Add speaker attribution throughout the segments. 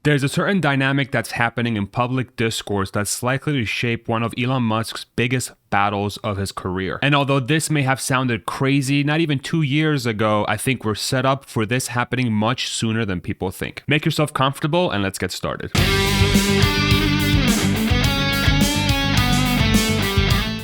Speaker 1: There's a certain dynamic that's happening in public discourse that's likely to shape one of Elon Musk's biggest battles of his career. And although this may have sounded crazy not even 2 years ago, I think we're set up for this happening much sooner than people think. Make yourself comfortable and let's get started.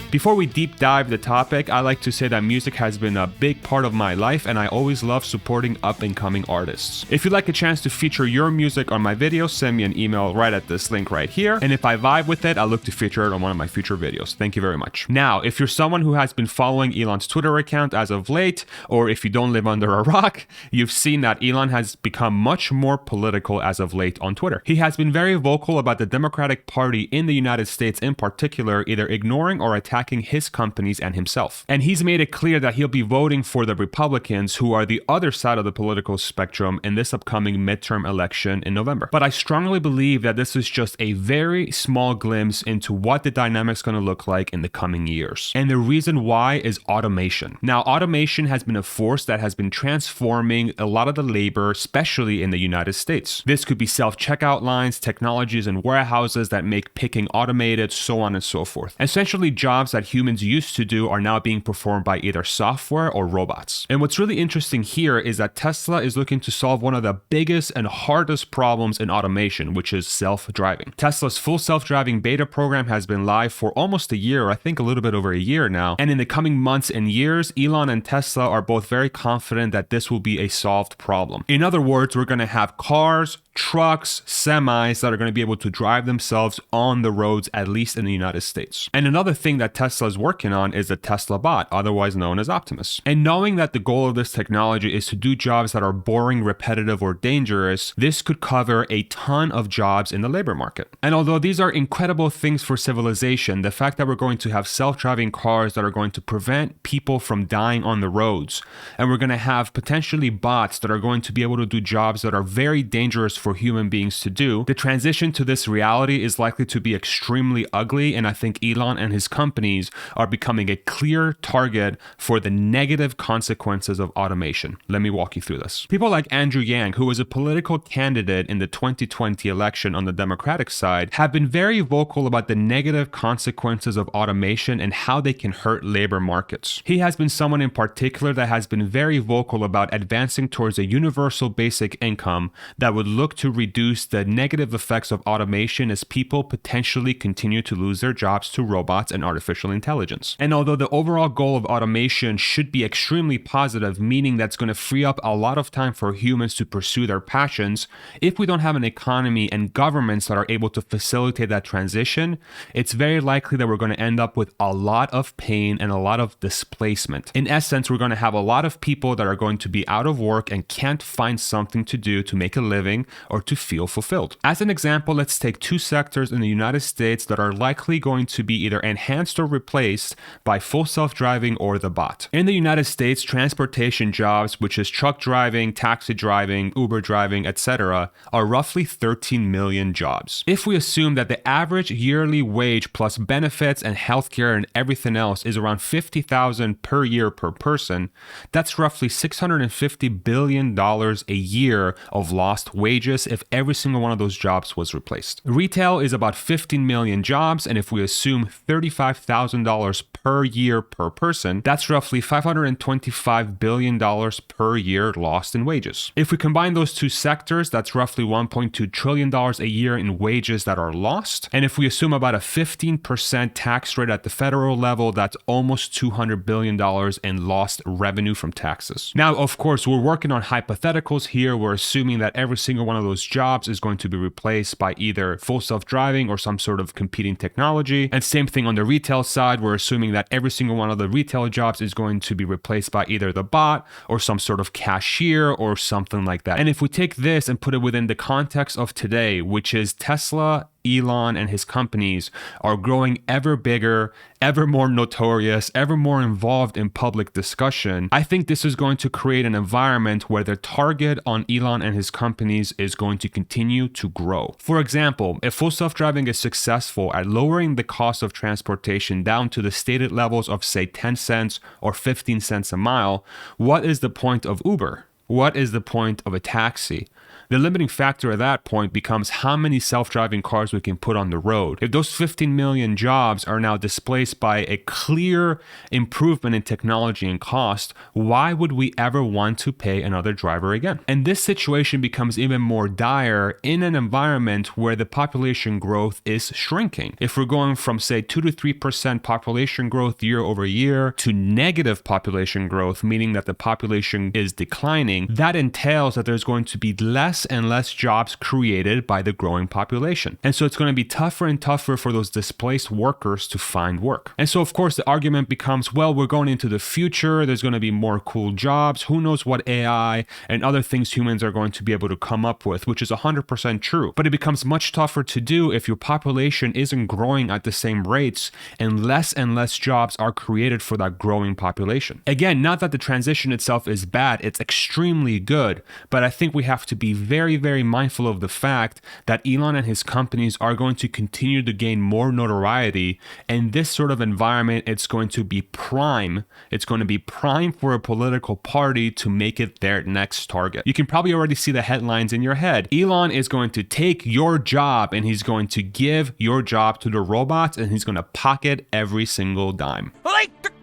Speaker 1: Before we deep dive the topic, I like to say that music has been a big part of my life and I always love supporting up-and-coming artists. If you'd like a chance to feature your music on my videos, send me an email right at this link right here. And if I vibe with it, I'll look to feature it on one of my future videos. Thank you very much. Now, if you're someone who has been following Elon's Twitter account as of late, or if you don't live under a rock, you've seen that Elon has become much more political as of late on Twitter. He has been very vocal about the Democratic Party in the United States in particular, either ignoring or attacking his companies and himself. And he's made it clear that he'll be voting for the Republicans, who are the other side of the political spectrum, in this upcoming midterm election in November. But I strongly believe that this is just a very small glimpse into what the dynamic's going to look like in the coming years. And the reason why is automation. Now, automation has been a force that has been transforming a lot of the labor, especially in the United States. This could be self-checkout lines, technologies in warehouses that make picking automated, so on and so forth. Essentially, jobs that humans used to do are now being performed by either software or robots. And what's really interesting here is that Tesla is looking to solve one of the biggest and hardest problems in automation, which is self-driving. Tesla's full self-driving beta program has been live for almost a year, I think a little bit over a year now. And in the coming months and years, Elon and Tesla are both very confident that this will be a solved problem. In other words, we're going to have cars, trucks, semis that are going to be able to drive themselves on the roads, at least in the United States. And another thing that Tesla is working on is the Tesla bot, otherwise known as Optimus. And knowing that the goal of this technology is to do jobs that are boring, repetitive, or dangerous, this could cover a ton of jobs in the labor market. And although these are incredible things for civilization, the fact that we're going to have self-driving cars that are going to prevent people from dying on the roads, and we're going to have potentially bots that are going to be able to do jobs that are very dangerous for human beings to do, the transition to this reality is likely to be extremely ugly, and I think Elon and his companies are becoming a clear target for the negative consequences of automation. Let me walk you through this. People like Andrew Yang, who was a political candidate in the 2020 election on the Democratic side, have been very vocal about the negative consequences of automation and how they can hurt labor markets. He has been someone in particular that has been very vocal about advancing towards a universal basic income that would look to reduce the negative effects of automation as people potentially continue to lose their jobs to robots and artificial intelligence. And although the overall goal of automation should be extremely positive, meaning that's going to free up a lot of time for humans to pursue their passions, if we don't have an economy and governments that are able to facilitate that transition, it's very likely that we're going to end up with a lot of pain and a lot of displacement. In essence, we're going to have a lot of people that are going to be out of work and can't find something to do to make a living or to feel fulfilled. As an example, let's take two sectors in the United States that are likely going to be either enhanced or replaced by full self-driving or the bot. In the United States, transportation jobs, which is truck driving, taxi driving, Uber driving, etc., are roughly 13 million jobs. If we assume that the average yearly wage plus benefits and healthcare and everything else is around $50,000 per year per person, that's roughly $650 billion a year of lost wages if every single one of those jobs was replaced. Retail is about 15 million jobs, and if we assume $35,000 per year per person, that's roughly $525 billion per year lost in wages. If we combine those two sectors, that's roughly $1.2 trillion a year in wages that are lost. And if we assume about a 15% tax rate at the federal level, that's almost $200 billion in lost revenue from taxes. Now, of course, we're working on hypotheticals here. We're assuming that every single one of those jobs is going to be replaced by either full self-driving or some sort of competing technology. And same thing on the retail side, we're assuming that every single one of the retail jobs is going to be replaced by either the bot or some sort of cashier or something like that. And if we take this and put it within the context of today, which is Tesla, Elon and his companies are growing ever bigger, ever more notorious, ever more involved in public discussion, I think this is going to create an environment where the target on Elon and his companies is going to continue to grow. For example, if full self-driving is successful at lowering the cost of transportation down to the stated levels of, say, 10 cents or 15 cents a mile, what is the point of Uber? What is the point of a taxi? The limiting factor at that point becomes how many self-driving cars we can put on the road. If those 15 million jobs are now displaced by a clear improvement in technology and cost, why would we ever want to pay another driver again? And this situation becomes even more dire in an environment where the population growth is shrinking. If we're going from, say, 2 to 3% population growth year over year to negative population growth, meaning that the population is declining, that entails that there's going to be less and less jobs created by the growing population. And so it's going to be tougher and tougher for those displaced workers to find work. And so, of course, the argument becomes, well, we're going into the future. There's going to be more cool jobs. Who knows what AI and other things humans are going to be able to come up with, which is 100% true. But it becomes much tougher to do if your population isn't growing at the same rates and less jobs are created for that growing population. Again, not that the transition itself is bad. It's extremely good. But I think we have to be very, very mindful of the fact that Elon and his companies are going to continue to gain more notoriety. And this sort of environment, it's going to be prime. It's going to be prime for a political party to make it their next target. You can probably already see the headlines in your head. Elon is going to take your job and he's going to give your job to the robots and he's going to pocket every single dime.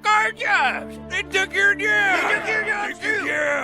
Speaker 2: Our jobs! They took your jobs! They took your jobs too!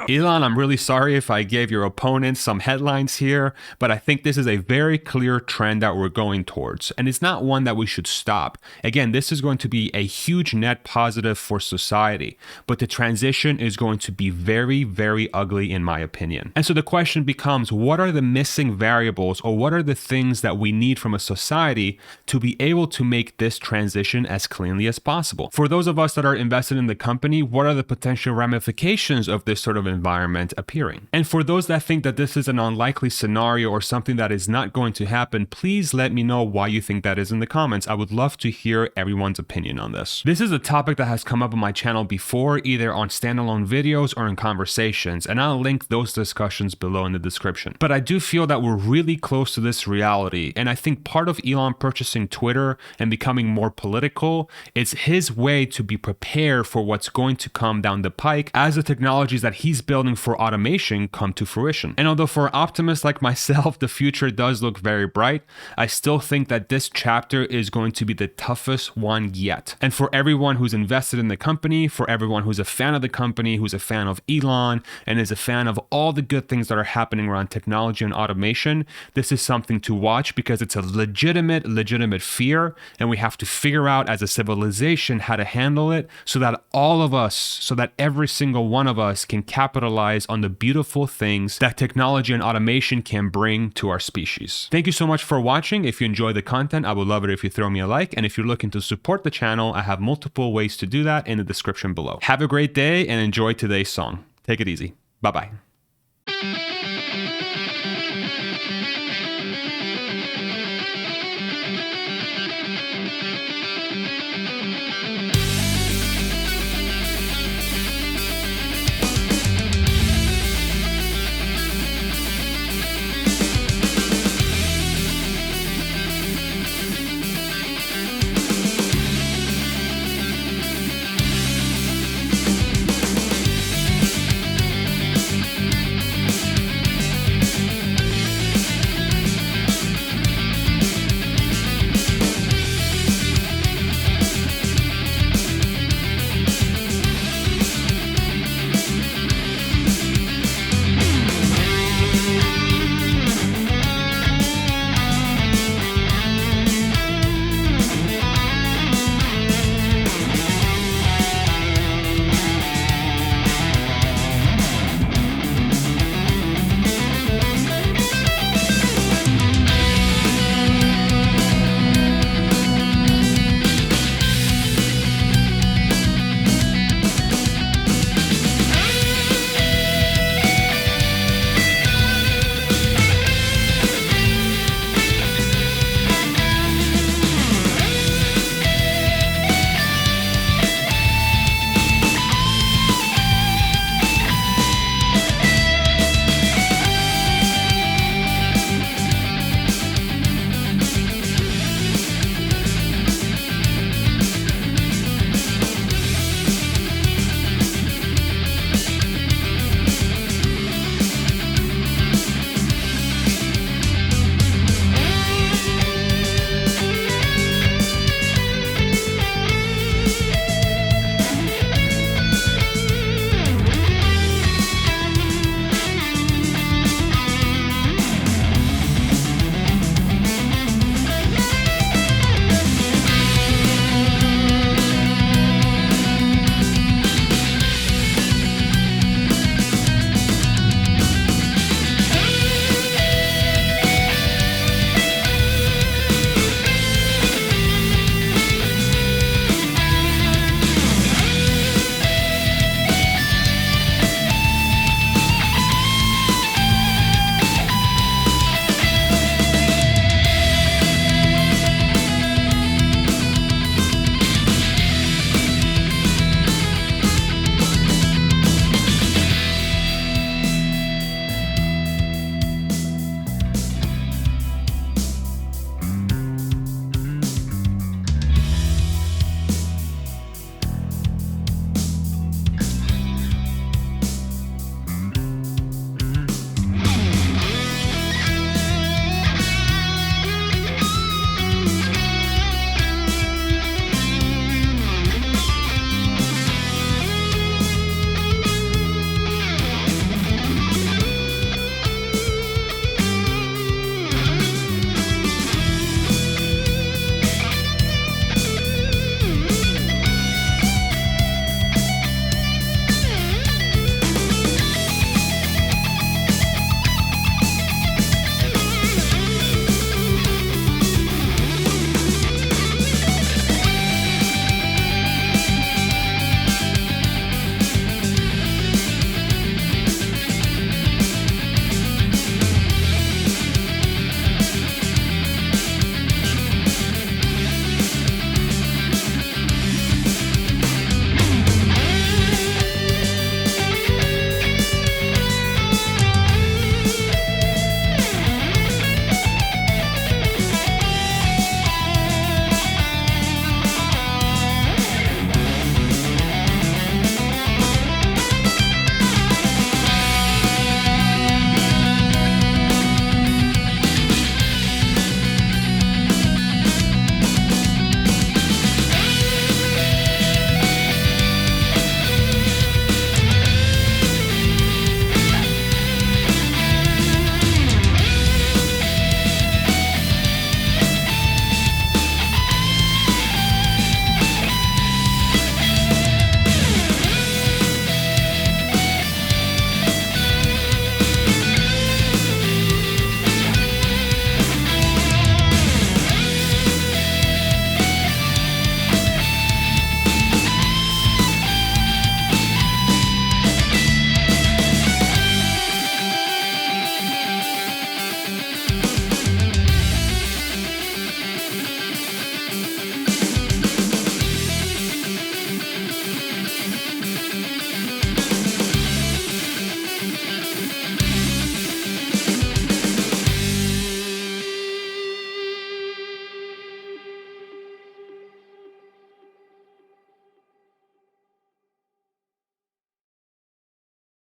Speaker 1: Elon, I'm really sorry if I gave your opponents some headlines here, but I think this is a very clear trend that we're going towards, and it's not one that we should stop. Again, this is going to be a huge net positive for society, but the transition is going to be very, very ugly in my opinion. And so the question becomes, what are the missing variables, or what are the things that we need from a society to be able to make this transition as cleanly as possible? For those of us that are invested in the company, what are the potential ramifications of this sort of environment appearing? And for those that think that this is an unlikely scenario or something that is not going to happen, please let me know why you think that is in the comments. I would love to hear everyone's opinion on this. This is a topic that has come up on my channel before, either on standalone videos or in conversations, and I'll link those discussions below in the description. But I do feel that we're really close to this reality, and I think part of Elon purchasing Twitter and becoming more political is his way to be prepared for what's going to come down the pike as the technologies that he's building for automation come to fruition. And although for optimists like myself, the future does look very bright, I still think that this chapter is going to be the toughest one yet. And for everyone who's invested in the company, for everyone who's a fan of the company, who's a fan of Elon, and is a fan of all the good things that are happening around technology and automation, this is something to watch because it's a legitimate fear, and we have to figure out as a civilization how to handle it so that all of us, so that every single one of us can capitalize on the beautiful things that technology and automation can bring to our species. Thank you so much for watching. If you enjoy the content, I would love it if you throw me a like. And if you're looking to support the channel, I have multiple ways to do that in the description below. Have a great day and enjoy today's song. Take it easy. Bye-bye.